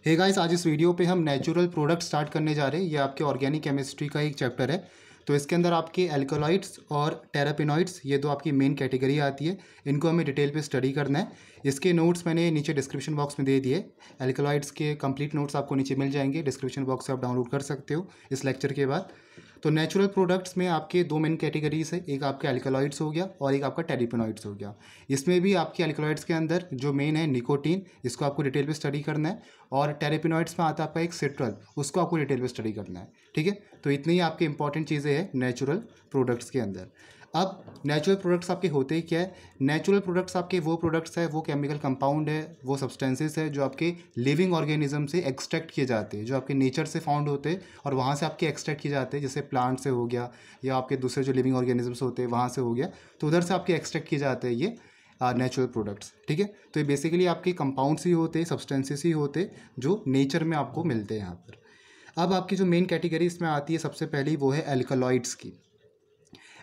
Hey guys, आज इस video पे हम नेचुरल प्रोडक्ट स्टार्ट करने जा रहे हैं। ये आपके ऑर्गेनिक केमिस्ट्री का एक चैप्टर है। तो इसके अंदर आपके एल्कोलॉइड्स और टेरापेनॉइड्स, ये दो आपकी मेन कैटेगरी आती है। इनको हमें डिटेल पे स्टडी करना है। इसके नोट्स मैंने नीचे डिस्क्रिप्शन बॉक्स में दे दिए। एल्कोलॉइड्स के कंप्लीट नोट्स आपको नीचे मिल जाएंगे, डिस्क्रिप्शन बॉक्स से आप डाउनलोड कर सकते हो इस लेक्चर के बाद। तो नेचुरल प्रोडक्ट्स में आपके दो मेन कैटेगरीज है, एक आपका एल्कोलॉइड्स हो गया और एक आपका टेरापेनॉइड्स हो गया। इसमें भी आपके एल्कोलॉइड्स के अंदर जो मेन है निकोटीन, इसको आपको डिटेल पे स्टडी करना है। और टेरापेनॉइड्स में आता है आपका एक सिट्रल, उसको आपको डिटेल पे स्टडी करना है। ठीक है, तो इतनी ही आपके इंपॉर्टेंट चीज़ें हैं नेचुरल प्रोडक्ट्स के अंदर। अब नेचुरल प्रोडक्ट्स आपके होते ही क्या है? नेचुरल प्रोडक्ट्स आपके वो प्रोडक्ट्स है, वो केमिकल कंपाउंड है, वो सब्सटेंसेस है जो आपके लिविंग ऑर्गेनिज्म से एक्सट्रैक्ट किए जाते हैं, जो आपके नेचर से फाउंड होते हैं और वहाँ से आपके एक्सट्रैक्ट किए जाते हैं। जैसे प्लांट से हो गया या आपके दूसरे जो लिविंग ऑर्गेनिजम्स होते हैं वहाँ से हो गया, तो उधर से आपके एक्सट्रैक्ट किए जाते हैं ये नेचुरल प्रोडक्ट्स। ठीक है, तो ये बेसिकली आपके कंपाउंड्स ही होते हैं, सब्सटेंसेस ही होते हैं जो नेचर में आपको मिलते हैं यहाँ पर। अब आपकी जो मेन कैटेगरी इसमें आती है सबसे पहली, वो है एल्कलॉइड्स की।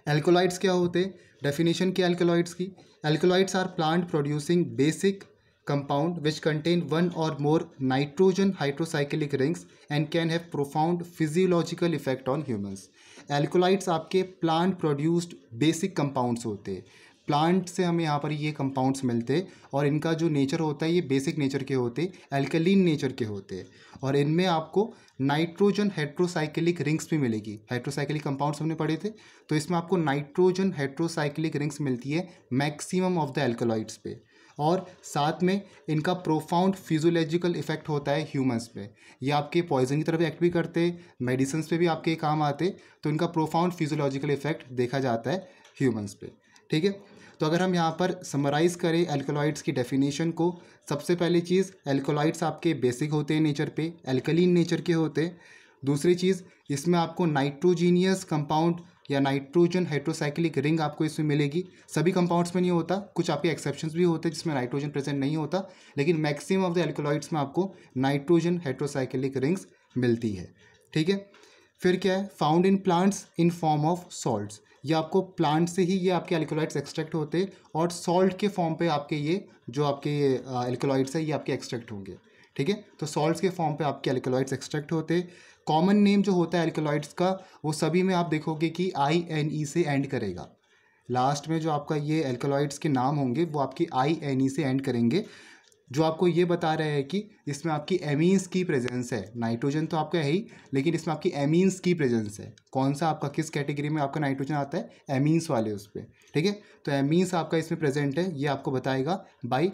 एल्कोलॉइड्स क्या होते हैं? डेफिनेशन क्या एल्कोलॉइड्स की? Alkaloids are plant producing basic compound which contain one or more nitrogen hydrocyclic rings and can have profound physiological effect on humans. Alkaloids आपके प्लांट प्रोड्यूस्ड बेसिक कंपाउंड्स होते हैं। Plant से हमें यहाँ पर ये कंपाउंड्स मिलते हैं और इनका जो नेचर होता है ये बेसिक नेचर के होते हैं, एल्कलीन नेचर के होते हैं। और इनमें आपको नाइट्रोजन हेट्रोसाइक्लिक रिंग्स भी मिलेगी। हेट्रोसाइक्लिक कंपाउंड्स हमने पढ़े थे, तो इसमें आपको नाइट्रोजन हेट्रोसाइक्लिक रिंग्स मिलती है मैक्सिमम ऑफ द एल्कोलॉइड्स पे। और साथ में इनका प्रोफाउंड फिजियोलॉजिकल इफेक्ट होता है ह्यूमंस पे। ये आपके पॉइजन की तरफ एक्ट भी करते, मेडिसिन पे भी आपके काम आते, तो इनका प्रोफाउंड फिजियोलॉजिकल इफेक्ट देखा जाता है ह्यूमंस पे। ठीक है, तो अगर हम यहाँ पर समराइज करें एल्कोलॉइड्स की डेफिनेशन को, सबसे पहली चीज़, एल्कोलॉइड्स आपके बेसिक होते हैं नेचर पे, एल्कलीन नेचर के होते हैं। दूसरी चीज़, इसमें आपको नाइट्रोजीनियस कंपाउंड या नाइट्रोजन हाइड्रोसाइक्लिक रिंग आपको इसमें मिलेगी। सभी कंपाउंड्स में नहीं होता, कुछ आपके एक्सेप्शंस भी होते हैं जिसमें नाइट्रोजन प्रेजेंट नहीं होता, लेकिन मैक्सिमम ऑफ द एल्कोलॉइड्स में आपको नाइट्रोजन हाइड्रोसाइक्लिक रिंग्स मिलती है। ठीक है, फिर क्या है? Found in plants in form of salts. ये आपको प्लांट से ही ये आपके एल्कोलॉइड्स एक्सट्रैक्ट होते हैं और सॉल्ट के फॉर्म पे आपके ये जो आपके एल्कोलॉइड्स है ये आपके एक्सट्रैक्ट होंगे। ठीक है, तो सॉल्ट्स के फॉर्म पे आपके एल्कोलॉइड्स एक्सट्रैक्ट होते हैं। कॉमन नेम जो होता है एल्कोलॉइड्स का, वो सभी में आप देखोगे कि INE से एंड करेगा। लास्ट में जो आपका ये एल्कोलॉइड्स के नाम होंगे वो आपकी INE से एंड करेंगे, जो आपको ये बता रहे हैं कि इसमें आपकी एमीन्स की प्रेजेंस है। नाइट्रोजन तो आपका है ही, लेकिन इसमें आपकी एमीन्स की प्रेजेंस है। कौन सा आपका किस कैटेगरी में आपका नाइट्रोजन आता है? एमीन्स वाले उस पर। ठीक है, तो एमीन्स आपका इसमें प्रेजेंट है, ये आपको बताएगा बाई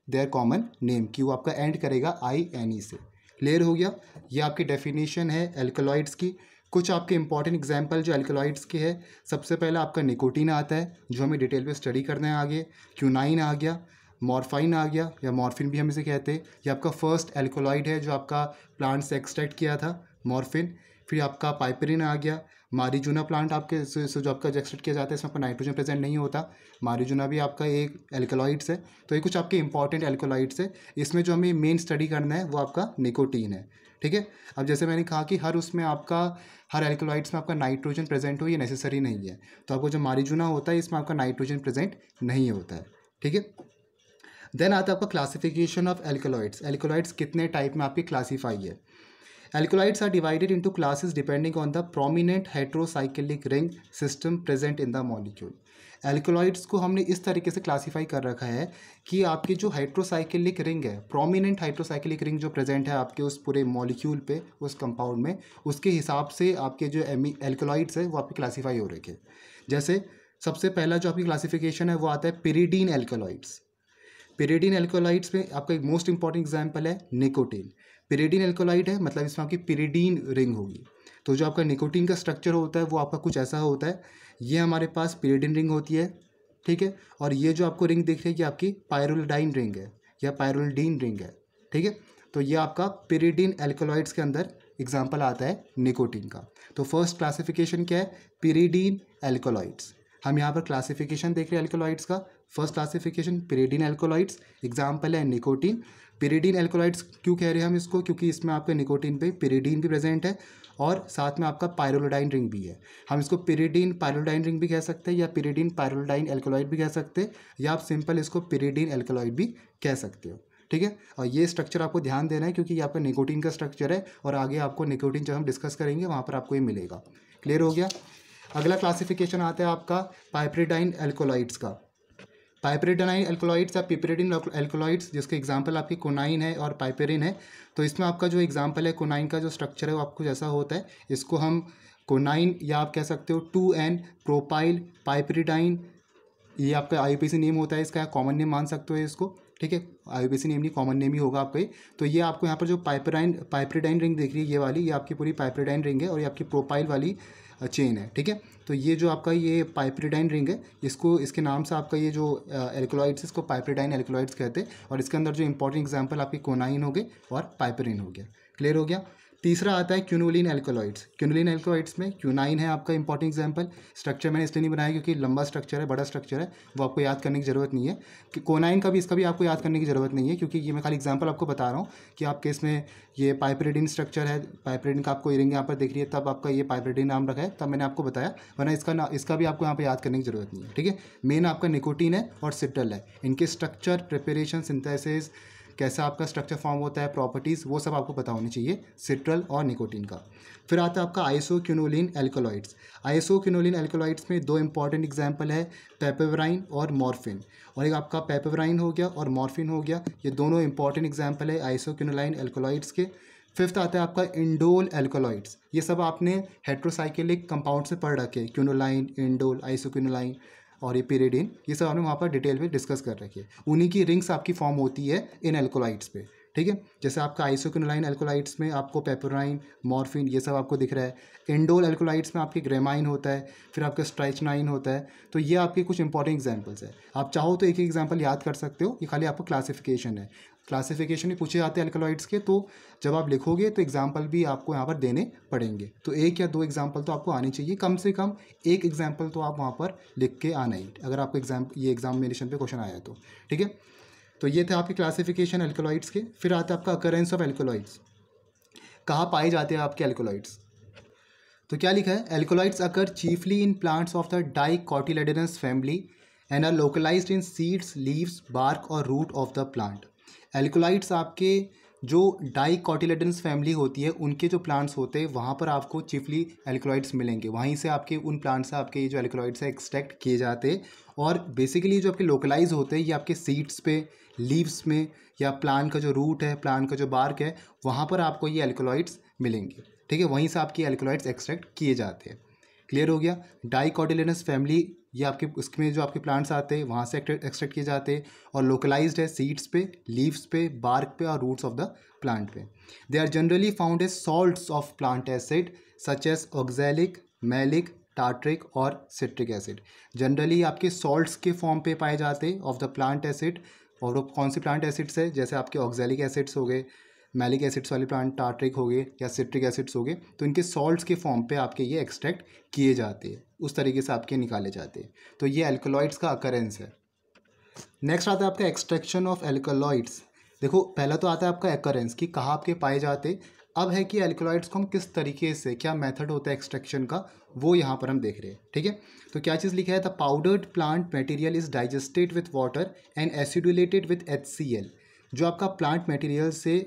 देयर कॉमन नेम, कि वो आपका एंड करेगा INE से। क्लियर हो गया? ये आपकी डेफिनेशन है एल्कोलॉइड्स की। कुछ आपके इंपॉर्टेंट एग्जाम्पल जो एल्कोलॉइड्स के है, सबसे पहला आपका निकोटीन आता है जो हमें डिटेल पे स्टडी करना है आगे। क्यूनाइन आ गया, मॉर्फाइन आ गया या मॉर्फिन भी हम इसे कहते हैं। ये आपका फर्स्ट एल्कोलॉइड है जो आपका प्लांट से एक्सट्रैक्ट किया था, मॉर्फिन। फिर आपका पाइपरिन आ गया। मारीजुना प्लांट आपके से जो आपका एक्सट्रैक्ट किया जाता है, इसमें आपका नाइट्रोजन प्रेजेंट नहीं होता। मारीजुना भी आपका एक एल्कोलॉइड्स है। तो ये कुछ आपके इंपॉर्टेंट एल्कोलॉइड्स है। इसमें जो हमें मेन स्टडी करना है वो आपका निकोटीन है। ठीक है, अब जैसे मैंने कहा कि हर एल्कोलॉइड्स में आपका नाइट्रोजन प्रेजेंट हो, ये नेसेसरी नहीं है। तो आपको जो मारीजुना होता है इसमें आपका नाइट्रोजन प्रेजेंट नहीं होता है। ठीक है, देन आता है आपका क्लासिफिकेशन ऑफ एल्कोलॉइड्स। एल्कोलॉइड्स कितने टाइप में आपकी क्लासीफाई है? Alkaloids are divided into classes depending on the prominent heterocyclic ring system present in the molecule. Alkaloids को हमने इस तरीके से क्लासीफाई कर रखा है कि आपकी जो हाइड्रोसाइक्लिक रिंग है, प्रोमिनेंट हाइड्रोसाइक्लिक रिंग जो प्रेजेंट है आपके उस पूरे मॉलिक्यूल पे, उस कंपाउंड में, उसके हिसाब से आपके जो एल्कोलॉइड्स है वो आपके क्लासीफाई हो रखे। जैसे सबसे पहला जो आपकी क्लासिफिकेशन है वो आता है पिरिडीन एल्कोलॉइड्स। पिरिडीन एल्कोलॉइड्स में आपका एक मोस्ट इंपॉर्टेंट एग्जांपल है निकोटीन। पिरिडीन एल्कोलॉइड है, मतलब इसमें आपकी पिरिडीन रिंग होगी। तो जो आपका निकोटीन का स्ट्रक्चर होता है वो आपका कुछ ऐसा होता है। ये हमारे पास पिरिडीन रिंग होती है। ठीक है, और ये जो आपको रिंग दिख रही है ये आपकी पायरोलिडाइन रिंग है या पायरोलिडीन रिंग है। ठीक है, तो ये आपका पिरिडीन एल्कोलॉइड्स के अंदर एग्जाम्पल आता है निकोटीन का। तो फर्स्ट क्लासिफिकेशन क्या है? Pyridine alkaloids. हम यहाँ पर क्लासिफिकेशन देख रहे हैं एल्कोलॉइड्स का। First classification pyridine alkaloids, example है निकोटीन। पिरिडीन एल्कोलॉइड्स क्यों कह रहे हैं हम इसको? क्योंकि इसमें आपके निकोटीन पे पिरिडीन भी प्रेजेंट है और साथ में आपका पायरोलिडाइन रिंग भी है। हम इसको पिरिडीन पायरोलिडाइन रिंग भी कह सकते हैं या पिरिडीन पायरोलिडाइन एल्कोलॉइड भी कह सकते हैं, या आप सिंपल इसको पिरिडीन एल्कोलॉइड भी कह सकते हो। ठीक है। और ये स्ट्रक्चर आपको ध्यान देना है क्योंकि ये आपका निकोटीन का स्ट्रक्चर है और आगे आपको निकोटीन जब हम डिस्कस करेंगे वहाँ पर आपको ये मिलेगा। क्लियर हो गया। अगला क्लासिफिकेशन आता है आपका पाइपरिडाइन एल्कोलाइड्स का। पाइपरिडाइन एल्कोलाइड्स या पिपरिडिन एल्कोलाइड्स जिसके एग्जांपल आपकी कोनाइन है और पाइपरिन है। तो इसमें आपका जो एग्जांपल है कोनाइन का जो स्ट्रक्चर है वो आपको जैसा होता है, इसको हम कोनाइन या आप कह सकते हो 2N प्रोपाइल पाइपरिडाइन, ये आपका IUPAC नेम होता है, इसका कॉमन नेम मान सकते हो इसको, ठीक है। IUPAC नेम नहीं, कॉमन नेम ही होगा आपका ये। तो ये आपको यहाँ पर जो पाइपरिडाइन रिंग देख रही है ये वाली, ये आपकी पूरी पाइपरिडाइन रिंग है और ये आपकी प्रोपाइल वाली चेन है, ठीक है। तो ये जो आपका ये पाइपरिडाइन रिंग है, इसको इसके नाम से आपका ये जो एल्कोलॉइड्स इसको पाइपरिडाइन एल्कोलॉइड्स कहते हैं। और इसके अंदर जो इंपॉर्टेंट एग्जांपल आपकी कोनाइन हो गए और पाइपरिन हो गया। क्लियर हो गया। तीसरा आता है क्यूनोलिन एल्कोलॉइड्स। क्यूनोलिन एल्कोलॉइड्स में क्यूनाइन है आपका इंपॉर्टेंट एग्जांपल। स्ट्रक्चर मैंने इसलिए नहीं बनाया क्योंकि लंबा स्ट्रक्चर है, बड़ा स्ट्रक्चर है, वो आपको याद करने की ज़रूरत नहीं है। कि कोनाइन का भी इसका भी आपको याद करने की ज़रूरत नहीं है क्योंकि ये मैं खाली एग्जांपल आपको बता रहा हूँ कि आपके इसमें ये पाइपरिडिन स्ट्रक्चर है, पाइपरिडिन का आपको रिंग यहाँ पर दिख रही है, तब आपका ये पाइपरिडिन नाम रखा है, तब मैंने आपको बताया, वरना इसका भी आपको यहाँ पर याद करने की ज़रूरत नहीं है, ठीक है। मेन आपका निकोटीन है और सिट्रल है। इनके स्ट्रक्चर, प्रिपरेशन, सिंथेसिस, कैसा आपका स्ट्रक्चर फॉर्म होता है, प्रॉपर्टीज़, वो सब आपको पता होनी चाहिए सिट्रल और निकोटीन का। फिर आता है आपका आइसोक्यूनोलिन एल्कोलॉइड्स। आइसोक्यूनोलिन एल्कोलॉइड्स में दो इंपॉर्टेंट एग्जांपल है, पेपेवराइन और मॉर्फिन। और एक आपका पेपेवराइन हो गया और मॉर्फिन हो गया, ये दोनों इंपॉर्टेंट एग्जांपल है आइसोक्यूनोलिन एल्कोलॉइड्स के। फिफ्थ आता है आपका इंडोल एल्कोलॉइड्स। ये सब आपने हेट्रोसाइक्लिक कंपाउंड से पढ़ रखे, क्यूनोलाइन, इंडोल, आइसोक्यूनोलाइन और ये पिरिडिन, ये सब हमने वहाँ पर डिटेल में डिस्कस कर रखी है। उन्हीं की रिंग्स आपकी फॉर्म होती है इन एल्कोलाइड्स पे, ठीक है। जैसे आपका आइसोक्यूनोलाइन एल्कोलाइड्स में आपको पेपराइन, मॉर्फिन, ये सब आपको दिख रहा है। इंडोल एल्कोलाइड्स में आपकी ग्रेमाइन होता है, फिर आपका स्ट्राइचनाइन होता है। तो ये आपके कुछ इंपॉर्टेंट एग्जाम्पल्स है। आप चाहो तो एक एग्जाम्पल याद कर सकते हो, ये खाली आपको क्लासिफिकेशन है। क्लासिफिकेशन ही पूछे जाते हैं एल्कोलॉइड्स के, तो जब आप लिखोगे तो एग्जाम्पल भी आपको यहाँ पर देने पड़ेंगे। तो एक या दो एग्जाम्पल तो आपको आनी चाहिए, कम से कम एक एग्जाम्पल तो आप वहाँ पर लिख के आना ही, अगर आपको ये एग्जामिनेशन पे क्वेश्चन आया तो, ठीक है। तो ये थे आपकी क्लासिफिकेशन एल्कोलॉइड्स के। फिर आता है आपका अकरेंस ऑफ एल्कोलॉइड्स। कहाँ पाए जाते हैं आपके एल्कोलॉइड्स? तो क्या लिखा है, alkaloids occur chiefly in plants of the dicotyledonous family and are localised in seeds, leaves, bark और root of the plant. Alkaloids आपके जो डाइकोटिलेडोनस फैमिली होती है उनके जो प्लांट्स होते हैं वहाँ पर आपको चीफली एल्कोलॉइड्स मिलेंगे। वहीं से आपके उन प्लांट्स से आपके ये जो एल्कोलॉइड्स है एक्सट्रैक्ट किए जाते हैं। और बेसिकली जो आपके लोकलाइज होते हैं ये आपके सीड्स पे, लीव्स में, या प्लांट का जो रूट है, प्लांट का जो बार्क है, वहाँ पर आपको ये एल्कोलॉइड्स मिलेंगे, ठीक है। वहीं से आपकी एल्कोलॉइड्स एक्सट्रैक्ट किए जाते हैं। क्लियर हो गया। डाइकोटिलेडोनस फैमिली ये आपके उसमें जो आपके प्लांट्स आते हैं वहाँ से एक्सट्रैक्ट किए जाते हैं, और लोकलाइज्ड है सीड्स पे, लीव्स पे, बार्क पे और रूट्स ऑफ द प्लांट पे। They are generally found as salts of plant acid such as oxalic, malic, tartaric और सिट्रिक एसिड। जनरली आपके सॉल्ट्स के फॉर्म पे पाए जाते हैं ऑफ द प्लांट एसिड। और वो कौन सी प्लांट एसिड्स है, जैसे आपके ऑक्सैलिक एसिड्स हो गए, मैलिक एसिड्स वाले प्लांट टार्ट्रिक हो गए, या सिट्रिक एसिड्स हो गए, तो इनके सॉल्ट्स के फॉर्म पे आपके ये एक्सट्रैक्ट किए जाते हैं, उस तरीके से आपके निकाले जाते हैं। तो ये एल्कोलॉइड्स का अकरेंस है। नेक्स्ट आता है आपका एक्सट्रैक्शन ऑफ एल्कोलॉइड्स। देखो पहला तो आता है आपका अकरेंस कि कहाँ आपके पाए जाते। अब है कि एल्कोलॉइड्स को हम किस तरीके से, क्या मेथड होता है एक्सट्रैक्शन का, वो यहाँ पर हम देख रहे हैं, ठीक है। तो क्या चीज़ लिखा है, the powdered plant material is digested with water and acidulated with HCl। जो आपका प्लांट मटेरियल से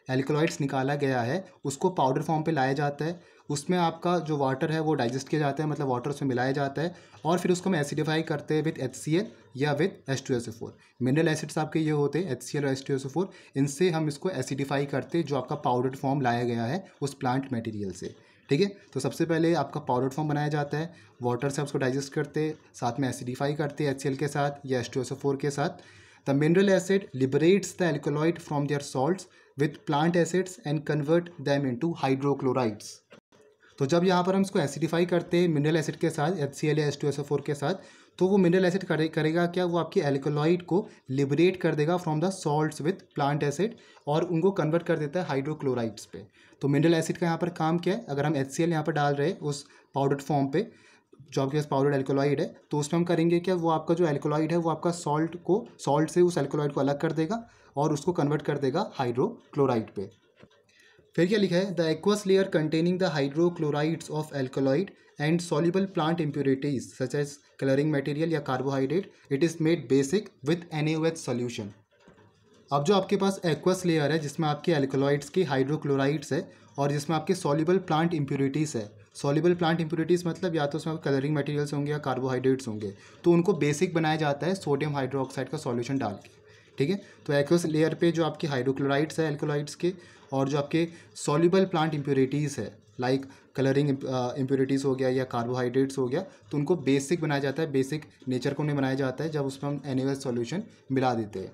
एल्कोलॉइड्स निकाला गया है उसको पाउडर फॉर्म पे लाया जाता है, उसमें आपका जो वाटर है वो डाइजेस्ट किया जाता है, मतलब वाटर उसमें मिलाया जाता है, और फिर उसको हम एसिडिफाई करते हैं विथ HCl या विथ H2SO4। मिनरल एसिड्स आपके ये होते हैं HCl और H2SO4, इनसे हम इसको एसिडिफाई करते हैं जो आपका पाउडर फॉर्म लाया गया है उस प्लांट मटेरियल से, ठीक है। तो सबसे पहले आपका पाउडर फॉर्म बनाया जाता है, वाटर से उसको डाइजेस्ट करते हैं, साथ में एसिडिफाई करते हैं HCl के साथ या H2SO4 के साथ। The mineral acid liberates the alkaloid from their salts with plant acids and convert them into hydrochlorides. तो जब यहाँ पर हम इसको एसिडिफाई करते हैं मिनरल एसिड के साथ, HCl या H2SO4 के साथ, तो वो मिनरल एसिड करेगा क्या, वो आपके एल्कोलॉइड को लिबरेट कर देगा from the salts with plant acid और उनको कन्वर्ट कर देता है हाइड्रोक्लोराइड्स पे। तो मिनरल एसिड का यहाँ पर काम क्या है, अगर हम HCl यहाँ पर डाल रहे हैं उस पाउडर फॉर्म पे, जो आपके पास पाउडर एल्कोलॉइड है, तो उसमें हम करेंगे क्या, वो आपका जो एल्कोलॉइड है वो आपका सॉल्ट से उस एल्कोलॉइड को अलग कर देगा और उसको कन्वर्ट कर देगा हाइड्रोक्लोराइड पे। फिर क्या लिखा है, the aqueous layer containing the hydrochlorides of alkaloid and soluble plant impurities such as colouring material या carbohydrate, it is made basic with NaOH solution. अब जो आपके पास एक्वस लेयर है जिसमें आपके एल्कलॉइड्स के हाइड्रोक्लोराइड्स है और जिसमें आपके सॉल्युबल प्लांट इम्प्यूरिटीज़ है। सॉल्युबल प्लांट इम्प्यूरिटीज़ मतलब या तो उसमें कलरिंग मटेरियल्स होंगे या कार्बोहाइड्रेट्स होंगे, तो उनको बेसिक बनाया जाता है सोडियम हाइड्रोक्साइड का सॉल्यूशन डाल के। ठीक है, तो एक्वस लेयर पे जो आपके हाइड्रोक्लोराइड्स है एल्कलॉइड्स के और जो आपके सॉल्युबल प्लांट इम्प्यूरिटीज़ है लाइक कलरिंग इम्प्यूरिटीज़ हो गया या कार्बोहाइड्रेट्स हो गया, तो उनको बेसिक बनाया जाता है। बेसिक नेचर को उन्हें बनाया जाता है जब उसमें हम NaOH सॉल्यूशन मिला देते हैं।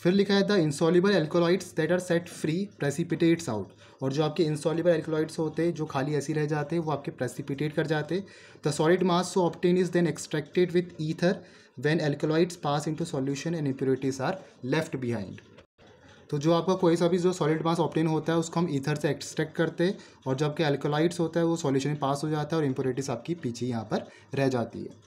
फिर लिखा है the insoluble alkaloids that are set free precipitates out. और जो आपके इंसॉल्युबल एल्कोलॉइड्स होते हैं जो खाली ऐसे ही रह जाते हैं वो आपके प्रेसिपिटेट कर जाते हैं। The solid mass so obtain is then extracted with ether when alkaloids pass into solution and impurities are left behind. तो जो आपका कोई सा भी जो सॉलिड मास ऑब्टेन होता है उसको हम ईथर से एक्सट्रैक्ट करते हैं और जो आपके एल्कोलॉइड्स होता है वो सॉल्यूशन में पास हो जाता है और इम्प्योरिटीज आपकी पीछे यहाँ पर रह जाती है।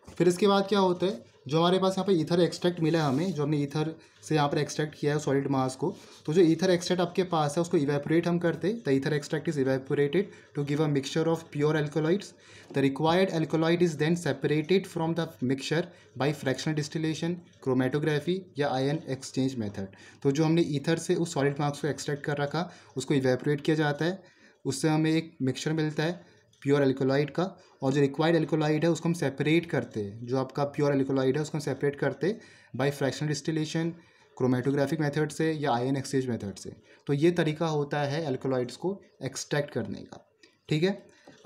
फिर इसके बाद क्या होता है, जो हमारे पास यहाँ पे ईथर एक्सट्रैक्ट मिला है हमें, जो हमने ईथर से यहाँ पर एक्सट्रैक्ट किया है सॉलिड मास को, तो जो ईथर एक्सट्रैक्ट आपके पास है उसको इवेपोरेट हम करते हैं। The ether extract is evaporated to give a mixture of pure alkaloids. The required alkaloid is then separated from the mixture by fractional distillation, chromatography या आयन एक्सचेंज मेथड। तो जो हमने ईथर से उस सॉलिड मास को एक्सट्रैक्ट कर रखा उसको इवेपोरेट किया जाता है, उससे हमें एक मिक्सचर मिलता है प्योर एल्कोलॉइड का, और जो रिक्वायर्ड एल्कोलॉइड है उसको हम सेपरेट करते हैं। जो आपका प्योर एल्कोलॉइड है उसको हम सेपरेट करते हैं by fractional distillation, chromatographic method से या आयन एक्सचेंज मेथड से। तो ये तरीका होता है एल्कोलॉइड्स को एक्सट्रैक्ट करने का। ठीक है,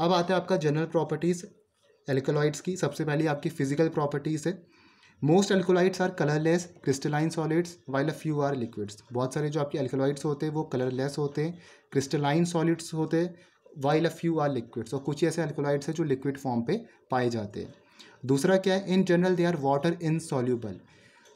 अब आते हैं आपका जनरल प्रॉपर्टीज़ एल्कोलॉइड्स की। सबसे पहले आपकी फिजिकल प्रॉपर्टीज़ है। Most alkaloids are colourless crystalline solids while a few are liquids. बहुत सारे जो आपके एल्कोलॉइड्स होते हैं वो कलरलेस होते हैं, क्रिस्टलाइन सॉलिड्स होते हैं, while a few are liquids. और कुछ ऐसे एल्कोलॉइड्स हैं जो लिक्विड फॉर्म पे पाए जाते हैं। दूसरा क्या है, in general they are water insoluble.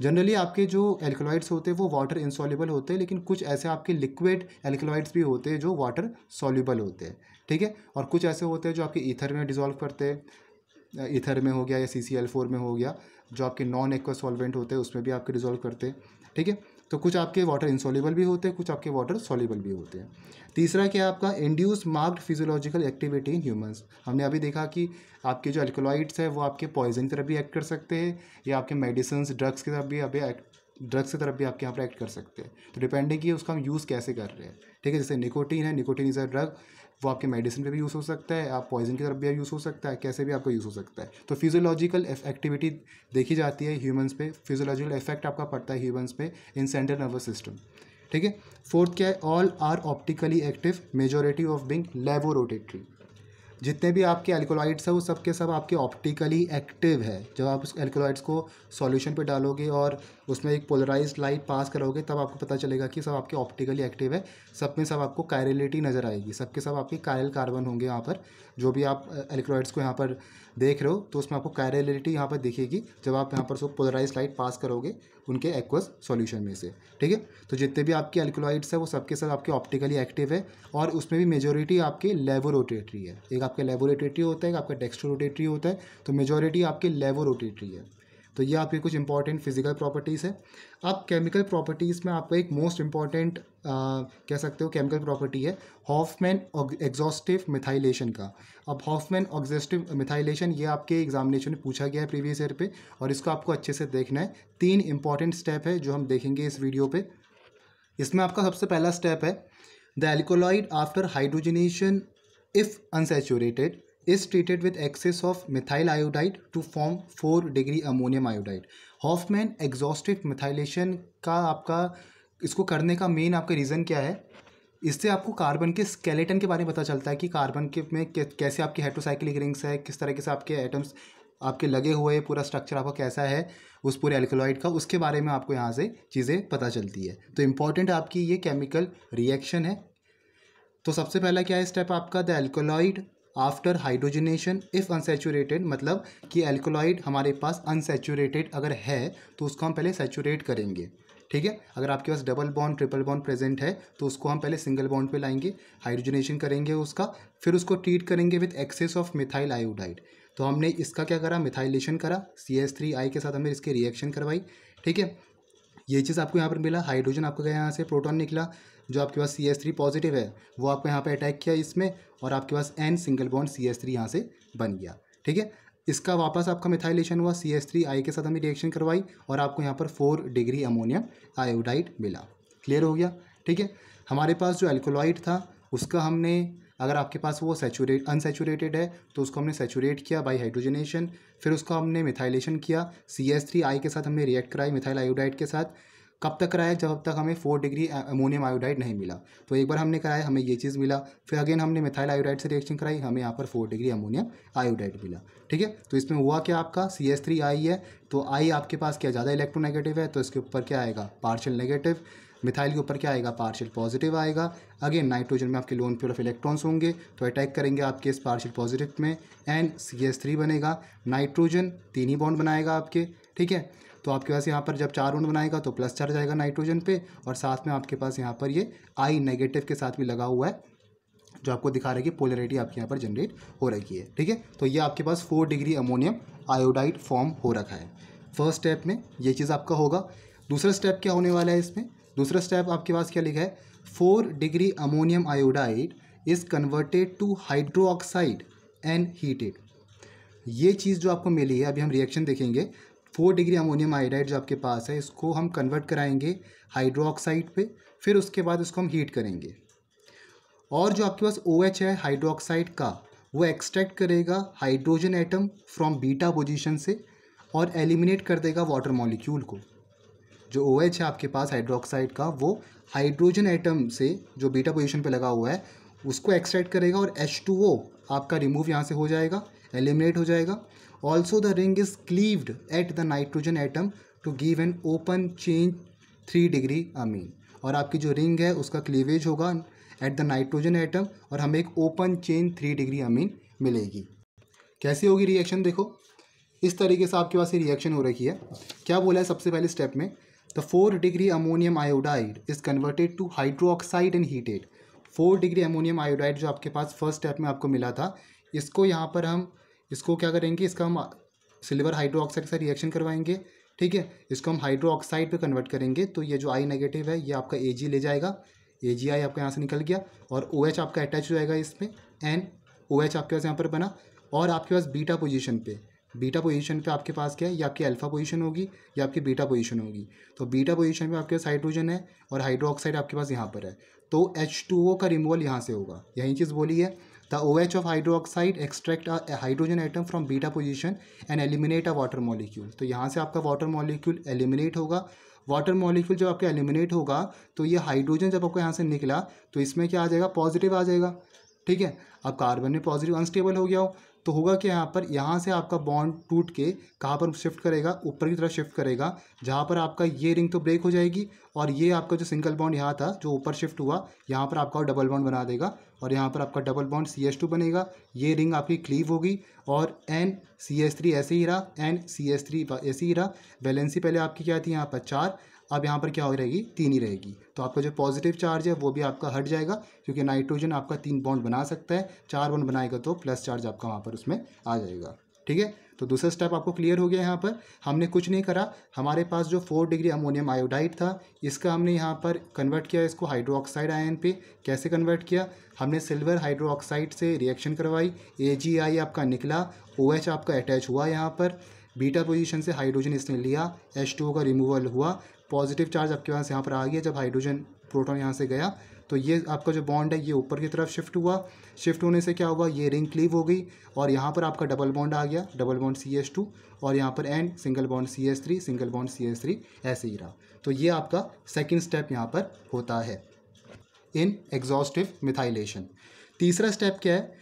Generally आपके जो एल्कोलॉइड्स होते हैं वो वाटर इनसॉल्युबल होते हैं, लेकिन कुछ ऐसे आपके लिक्विड एल्कोलॉइड्स भी होते हैं जो वाटर सॉल्युबल होते हैं। ठीक है, और कुछ ऐसे होते हैं जो आपके ईथर में डिजॉल्व करते हैं, ईथर में हो गया या CCl4 में हो गया, जो आपके नॉन एक्वा सॉल्वेंट होते हैं उसमें भी आपके डिजॉल्व करते हैं। ठीक है, तो कुछ आपके वाटर इंसॉल्युबल भी होते हैं, कुछ आपके वाटर सॉल्युबल भी होते हैं। तीसरा क्या है आपका, induce marked physiological activity in humans. हमने अभी देखा कि आपके जो एल्कोलॉइड्स है वो आपके पॉइजन की तरफ भी एक्ट कर सकते हैं या आपके मेडिसिन ड्रग्स की तरफ भी ड्रग्स की तरफ भी आपके यहाँ पर एक्ट कर सकते हैं। तो डिपेंडिंग कि उसका हम यूज़ कैसे कर रहे हैं। ठीक है, जैसे निकोटीन है, निकोटीन इज़ अ ड्रग, वो आपके मेडिसिन पे भी यूज़ हो सकता है, आप पॉइजन की तरफ भी यूज़ हो सकता है, कैसे भी आपका यूज़ हो सकता है। तो फिजियोलॉजिकल एक्टिविटी देखी जाती है ह्यूमंस पे, फिजियोलॉजिकल इफेक्ट आपका पड़ता है ह्यूमंस पे इन सेंट्रल नर्वस सिस्टम। ठीक है, फोर्थ क्या है, all are optically active, majority of being laevorotatory. जितने भी आपके एल्कोलॉइड्स हैं वो सब के सब आपके ऑप्टिकली एक्टिव है। जब आप उस एल्कोलॉइड्स को सॉल्यूशन पे डालोगे और उसमें एक पोलराइज्ड लाइट पास करोगे तब आपको पता चलेगा कि सब आपके ऑप्टिकली एक्टिव है। सब में सब आपको कायरलिटी नज़र आएगी, सब के सब आपके कायरल कार्बन होंगे यहाँ पर। जो भी आप एल्कोलॉइड्स को यहाँ पर देख रहे हो तो उसमें आपको कायरलिटी यहाँ पर दिखेगी जब आप यहाँ पर सब पोलराइज्ड लाइट पास करोगे उनके एक्वस सॉल्यूशन में से। ठीक है, तो जितने भी आपके एल्कोलॉइड्स है वो सबके सब आपके ऑप्टिकली एक्टिव है और उसमें भी मेजॉरिटी आपके लेवोरोटेटरी है। एक आपका लेवोरोटेटरी होता है, एक आपका डेक्स्ट्रोरोटेटरी होता है, तो मेजॉरिटी आपके लेवोरोटेटरी है। तो ये आपकी कुछ इंपॉर्टेंट फिजिकल प्रॉपर्टीज़ है। अब केमिकल प्रॉपर्टीज़ में आपको एक मोस्ट इंपॉर्टेंट कह सकते हो केमिकल प्रॉपर्टी है हॉफमैन एग्जॉस्टिव मिथाइलेशन का। अब हॉफमैन एग्जॉस्टिव मिथाइलेशन ये आपके एग्जामिनेशन में पूछा गया है प्रीवियस ईयर पे और इसको आपको अच्छे से देखना है। 3 इंपॉर्टेंट स्टेप है जो हम देखेंगे इस वीडियो पे। इसमें आपका सबसे पहला स्टेप है the alkaloid after hydrogenation if unsaturated is treated with excess of methyl iodide to form 4 degree ammonium iodide। Hofmann exhaustive methylation का आपका इसको करने का मेन आपका रीज़न क्या है, इससे आपको कार्बन के स्केलेटन के बारे में पता चलता है कि कार्बन के में कैसे आपकी हेट्रोसाइक्लिक रिंग्स है, किस तरीके से आपके एटम्स आपके लगे हुए हैं, पूरा स्ट्रक्चर आपका कैसा है उस पूरे एल्कोलॉइड का, उसके बारे में आपको यहाँ से चीज़ें पता चलती है। तो इम्पॉर्टेंट आपकी ये केमिकल रिएक्शन है। तो सबसे पहला क्या है स्टेप आपका, the alkaloid after hydrogenation if unsaturated, मतलब कि एल्कोलॉइड हमारे पास अनसेचुरेटेड अगर है तो उसको हम पहले सेचुरेट करेंगे। ठीक है, अगर आपके पास double bond triple bond present है तो उसको हम पहले सिंगल बॉन्ड पे लाएंगे, हाइड्रोजनेशन करेंगे उसका, फिर उसको ट्रीट करेंगे with access of methyl iodide. तो हमने इसका क्या करा, मिथाइलेशन करा, CH3I के साथ हमने इसकी रिएक्शन करवाई। ठीक है, ये चीज़ आपको यहाँ पर मिला, हाइड्रोजन आपको गया यहाँ से, प्रोटॉन निकला, जो आपके पास CH3 पॉजिटिव है वो आपको यहाँ पे अटैक किया इसमें और आपके पास N सिंगल बॉन्ड CH3 यहाँ से बन गया। ठीक है, इसका वापस आपका मिथाइलेशन हुआ, CH3I के साथ हमने रिएक्शन करवाई और आपको यहाँ पर 4 डिग्री अमोनियम आयोडाइड मिला। क्लियर हो गया? ठीक है। हमारे पास जो एल्कोलॉइड था उसका हमने, अगर आपके पास वो अनसेचुरेटेड है तो उसको हमने सेचुरेट किया बाय हाइड्रोजनेशन, फिर उसको हमने मिथाइलेशन किया, CH3I के साथ हमने रिएक्ट कराई मिथाइल आयोडाइड के साथ। कब तक कराया? जब तक हमें 4 डिग्री अमोनियम आयोडाइड नहीं मिला। तो एक बार हमने कराया, हमें ये चीज़ मिला, फिर अगेन हमने मिथाइल आयोडाइड से रिएक्शन कराई, हमें यहाँ पर 4 डिग्री अमोनियम आयोडाइड मिला। ठीक है। तो इसमें हुआ क्या, आपका CH3I है, तो I आपके पास क्या ज़्यादा इलेक्ट्रोनेगेटिव है, तो इसके ऊपर क्या आएगा, पार्शियल नेगेटिव। मिथाइल के ऊपर क्या आएगा, पार्शियल पॉजिटिव आएगा। अगेन नाइट्रोजन में आपके लोन पेयर ऑफ इलेक्ट्रॉन्स होंगे, तो अटैक करेंगे आपके इस पार्शियल पॉजिटिव में, NCH3 बनेगा। नाइट्रोजन 3 ही बॉन्ड बनाएगा आपके। ठीक है। तो आपके पास यहाँ पर जब 4 बॉन्ड बनाएगा तो प्लस चार्ज आएगा नाइट्रोजन पे, और साथ में आपके पास यहाँ पर ये I नेगेटिव के साथ भी लगा हुआ है, जो आपको दिखा रहा है कि पोलैरिटी आपके यहाँ पर जनरेट हो रही है। ठीक है। तो ये आपके पास 4 डिग्री अमोनियम आयोडाइड फॉर्म हो रखा है। फर्स्ट स्टेप में ये चीज़ आपका होगा। दूसरा स्टेप क्या होने वाला है इसमें? दूसरा स्टेप आपके पास क्या लिखा है, 4 degree ammonium iodide is converted to hydroxide and heated. ये चीज़ जो आपको मिली है, अभी हम रिएक्शन देखेंगे। 4 डिग्री अमोनियम आयोडाइड जो आपके पास है, इसको हम कन्वर्ट कराएंगे हाइड्रोक्साइड पे, फिर उसके बाद इसको हम हीट करेंगे, और जो आपके पास OH है हाइड्रोक्साइड का, वो एक्सट्रैक्ट करेगा hydrogen atom from beta position से और एलिमिनेट कर देगा वाटर मॉलिक्यूल को। जो OH है आपके पास हाइड्रोक्साइड का, वो हाइड्रोजन एटम से जो बीटा पोजीशन पे लगा हुआ है उसको एक्सट्रैक्ट करेगा, और H2O आपका रिमूव यहाँ से हो जाएगा, एलिमिनेट हो जाएगा। Also the ring is cleaved at the nitrogen atom to give an open chain 3 degree amine. और आपकी जो रिंग है उसका क्लीवेज होगा एट द नाइट्रोजन एटम, और हमें एक ओपन चेन 3 डिग्री अमीन मिलेगी। कैसी होगी रिएक्शन? देखो इस तरीके से आपके पास ये रिएक्शन हो रही है। क्या बोला है सबसे पहले स्टेप में, the 4 degree ammonium iodide is converted to hydroxide and heated. 4 degree ammonium iodide जो आपके पास फर्स्ट स्टेप में आपको मिला था, इसको यहाँ पर हम इसको क्या करेंगे, इसका हम सिल्वर हाइड्रोक्साइड से रिएक्शन करवाएंगे। ठीक है। इसको हम हाइड्रोक्साइड पे कन्वर्ट करेंगे, तो ये जो I नेगेटिव है ये आपका Ag ले जाएगा, AgI आपका यहाँ से निकल गया, और OH आपका अटैच हो जाएगा इसमें, NOH आपके पास यहाँ पर बना। और आपके पास बीटा पोजीशन पे आपके पास क्या है, ये आपकी अल्फा पोजीशन होगी, या आपकी बीटा पोजीशन होगी। तो बीटा पोजीशन में आपके पास हाइड्रोजन है और हाइड्रोक्साइड आपके पास यहाँ पर है, तो H2O का रिमूवल यहाँ से होगा। यही चीज़ बोली है, the OH of hydroxide extract a hydrogen atom from beta position and eliminate a water molecule. तो यहाँ से आपका वाटर मॉलिक्यूल एलिमिनेट होगा। वाटर मॉलिक्यूल जब आपका एलिमिनेट होगा तो ये हाइड्रोजन जब आपको यहाँ से निकला तो इसमें क्या आ जाएगा, पॉजिटिव आ जाएगा। ठीक है। अब कार्बन में पॉजिटिव अनस्टेबल हो गया हो तो होगा कि यहाँ से आपका बॉन्ड टूट के कहाँ पर शिफ्ट करेगा, ऊपर की तरफ शिफ्ट करेगा, जहाँ पर आपका ये रिंग तो ब्रेक हो जाएगी, और ये आपका जो सिंगल बॉन्ड यहाँ था जो ऊपर शिफ्ट हुआ, यहाँ पर आपका डबल बॉन्ड बना देगा, और यहाँ पर आपका डबल बॉन्ड CH2 बनेगा। ये रिंग आपकी क्लीव होगी, और NCH3 ऐसे ही रहा, NCH3 ऐसे ही रहा। वैलेंसी पहले आपकी क्या थी यहाँ पर 4, अब यहाँ पर क्या हो रहेगी, 3 ही रहेगी। तो आपका जो पॉजिटिव चार्ज है वो भी आपका हट जाएगा, क्योंकि नाइट्रोजन आपका 3 बॉन्ड बना सकता है, 4 बॉन्ड बनाएगा तो प्लस चार्ज आपका वहाँ पर उसमें आ जाएगा। ठीक है। तो दूसरा स्टेप आपको क्लियर हो गया। यहाँ पर हमने कुछ नहीं करा, हमारे पास जो 4 डिग्री अमोनियम आयोडाइड था इसका हमने यहाँ पर कन्वर्ट किया इसको हाइड्रोक्साइड आयन पे। कैसे कन्वर्ट किया, हमने सिल्वर हाइड्रोक्साइड से रिएक्शन करवाई, AgI आपका निकला, OH आपका अटैच हुआ, यहाँ पर बीटा पोजीशन से हाइड्रोजन इसने लिया, H2O का रिमूवल हुआ, पॉजिटिव चार्ज आपके पास यहाँ पर आ गया। जब हाइड्रोजन प्रोटॉन यहाँ से गया तो ये आपका जो बॉन्ड है ये ऊपर की तरफ शिफ्ट हुआ, शिफ्ट होने से क्या हुआ, ये रिंग क्लीव हो गई, और यहाँ पर आपका डबल बॉन्ड आ गया, डबल बॉन्ड CH2, और यहाँ पर N single bond CH3, single bond CH3 ऐसे ही रहा। तो ये आपका सेकंड स्टेप यहाँ पर होता है इन एग्जॉस्टिव मिथाइलेशन। तीसरा स्टेप क्या है,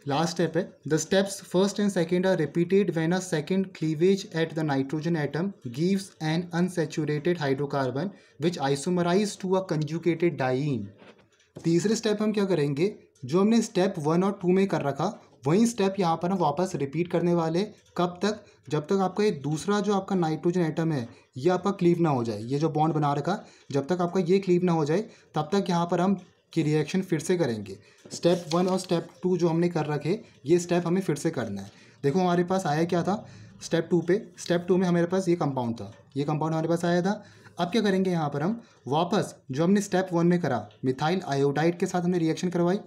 लास्ट स्टेप है, the steps first and second are repeated when a second cleavage at the nitrogen atom gives an unsaturated hydrocarbon which isomerise to a conjugated diene. तीसरे step हम क्या करेंगे, जो हमने स्टेप 1 और 2 में कर रखा वही स्टेप यहाँ पर हम वापस रिपीट करने वाले। कब तक, जब तक आपका ये दूसरा जो आपका नाइट्रोजन एटम है ये आपका क्लीव ना हो जाए, ये जो बॉन्ड बना रखा जब तक आपका ये क्लीव ना हो जाए तब तक यहाँ पर हम की रिएक्शन फिर से करेंगे। स्टेप 1 और स्टेप 2 जो हमने कर रखे ये स्टेप हमें फिर से करना है। देखो हमारे पास आया क्या था स्टेप 2 पे, स्टेप 2 में हमारे पास ये कंपाउंड था, ये कंपाउंड हमारे पास आया था। अब क्या करेंगे, यहाँ पर हम वापस जो हमने स्टेप 1 में करा मिथाइल आयोडाइड के साथ हमने रिएक्शन करवाई,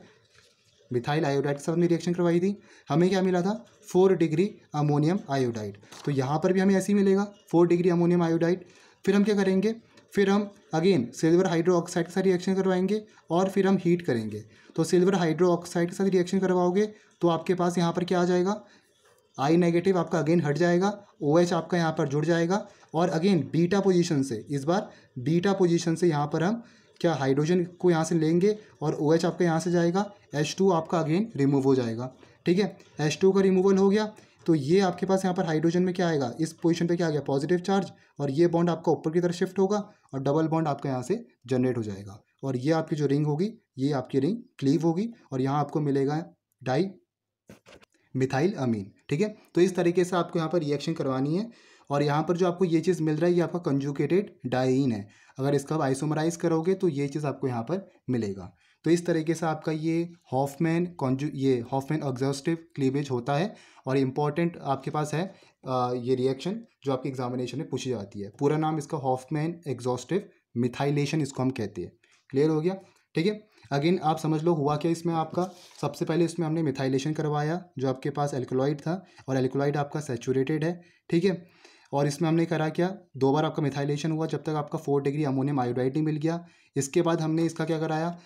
मिथाइल आयोडाइड के साथ हमने रिएक्शन करवाई थी, हमें क्या मिला था 4 डिग्री अमोनियम आयोडाइड। तो यहाँ पर भी हमें ऐसे ही मिलेगा 4 डिग्री अमोनियम आयोडाइड। फिर हम क्या करेंगे, फिर हम अगेन सिल्वर हाइड्रो ऑक्साइड के साथ रिएक्शन करवाएंगे और फिर हम हीट करेंगे। तो सिल्वर हाइड्रो ऑक्साइड के साथ रिएक्शन करवाओगे तो आपके पास यहाँ पर क्या आ जाएगा, आई नेगेटिव आपका अगेन हट जाएगा, OH आपका यहाँ पर जुड़ जाएगा और अगेन बीटा पोजीशन से, इस बार बीटा पोजीशन से यहाँ पर हम क्या हाइड्रोजन को यहाँ से लेंगे और OH आपका यहाँ से जाएगा, H2 आपका अगेन रिमूव हो जाएगा। ठीक है, H2 का रिमूवल हो गया तो ये आपके पास यहाँ पर हाइड्रोजन में क्या आएगा, इस पोजीशन पे क्या आ गया पॉजिटिव चार्ज, और ये बॉन्ड आपका ऊपर की तरफ शिफ्ट होगा और डबल बॉन्ड आपका यहाँ से जनरेट हो जाएगा और ये आपकी जो रिंग होगी ये आपकी रिंग क्लीव होगी और यहाँ आपको मिलेगा डाई मिथाइल अमीन। ठीक है, तो इस तरीके से आपको यहाँ पर रिएक्शन करवानी है और यहाँ पर जो आपको ये चीज़ मिल रहा है ये आपका कंजुगेटेड डाइईन है। अगर इसका आप आइसोमराइज करोगे तो ये चीज़ आपको यहाँ पर मिलेगा। तो इस तरीके से आपका ये हॉफमैन एग्जॉस्टिव क्लीवेज होता है और इम्पॉर्टेंट आपके पास है ये रिएक्शन जो आपके एग्जामिनेशन में पूछी जाती है। पूरा नाम इसका हॉफमैन एग्जॉस्टिव मिथाइलेशन इसको हम कहते हैं। क्लियर हो गया? ठीक है, अगेन आप समझ लो हुआ क्या इसमें आपका, सबसे पहले इसमें हमने मिथाइलेशन करवाया जो आपके पास एल्कोलॉइड था और एल्कोलॉइड आपका सैचुरेटेड है। ठीक है, और इसमें हमने करा क्या, 2 बार आपका मिथाइलेशन हुआ जब तक आपका 4 डिग्री अमोनियम आयोडाइड नहीं मिल गया। इसके बाद हमने इसका क्या कराया,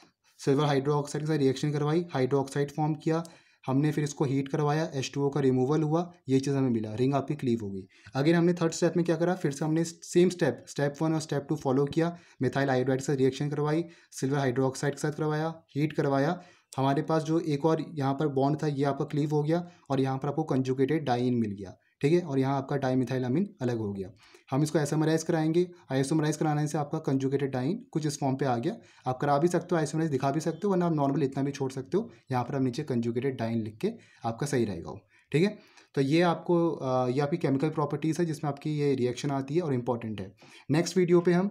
सिल्वर हाइड्रो ऑक्साइड के साथ रिएक्शन करवाई, हाइड्रो ऑक्साइड फॉर्म किया हमने, फिर इसको हीट करवाया, H2O का रिमूवल हुआ, ये चीज़ हमें मिला, रिंग आपकी क्लीव होगी। अगेन हमने थर्ड स्टेप में क्या करा, फिर से हमने सेम स्टेप 1 और स्टेप 2 फॉलो किया, मिथाइल आयोडाइड के साथ रिएक्शन करवाई, सिल्वर हाइड्रो ऑक्साइड के साथ करवाया, हीट करवाया, हमारे पास जो एक और यहाँ पर बॉन्ड था ये आपका क्लीव हो गया और यहाँ पर आपको कंजुगेटेड डाइईन मिल गया। ठीक है, और यहाँ आपका डाईमिथाइलामीन अलग हो गया। हम इसको आइसोमराइज कराएंगे, आइसोमराइज कराने से आपका कंजुगेटेड डाइईन कुछ इस फॉर्म पे आ गया। आप करा भी सकते हो, आइसोमराइज दिखा भी सकते हो, वरना आप नॉर्मल इतना भी छोड़ सकते हो। यहाँ पर आप नीचे कंजुगेटेड डाइईन लिख के आपका सही रहेगा वो। ठीक है, तो ये आपको ये आपकी केमिकल प्रॉपर्टीज़ है जिसमें आपकी ये रिएक्शन आती है और इंपॉर्टेंट है। नेक्स्ट वीडियो पे हम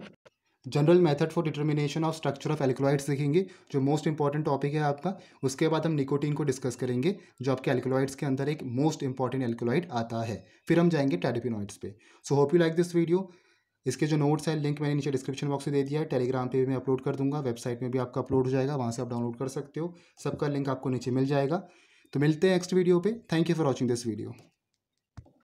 general method for determination of structure of alkaloids देखेंगे जो मोस्ट इंपॉर्टेंट टॉपिक है आपका। उसके बाद हम निकोटीन को डिस्कस करेंगे जो आपके एल्कोलॉइड्स के अंदर एक मोस्ट इंपॉर्टेंट एल्कोलॉइड आता है। फिर हम जाएंगे टेरेपिनॉइड्स पे। So hope you like this video. इसके जो नोट्स हैं लिंक मैंने नीचे डिस्क्रिप्शन बॉक्स में दे दिया है, टेलीग्राम पे भी मैं अपलोड कर दूंगा, वेबसाइट में भी आपका अपलोड हो जाएगा, वहाँ से आप डाउनलोड कर सकते हो, सबका लिंक आपको नीचे मिल जाएगा। तो मिलते हैं नेक्स्ट वीडियो पे। Thank you for watching this video.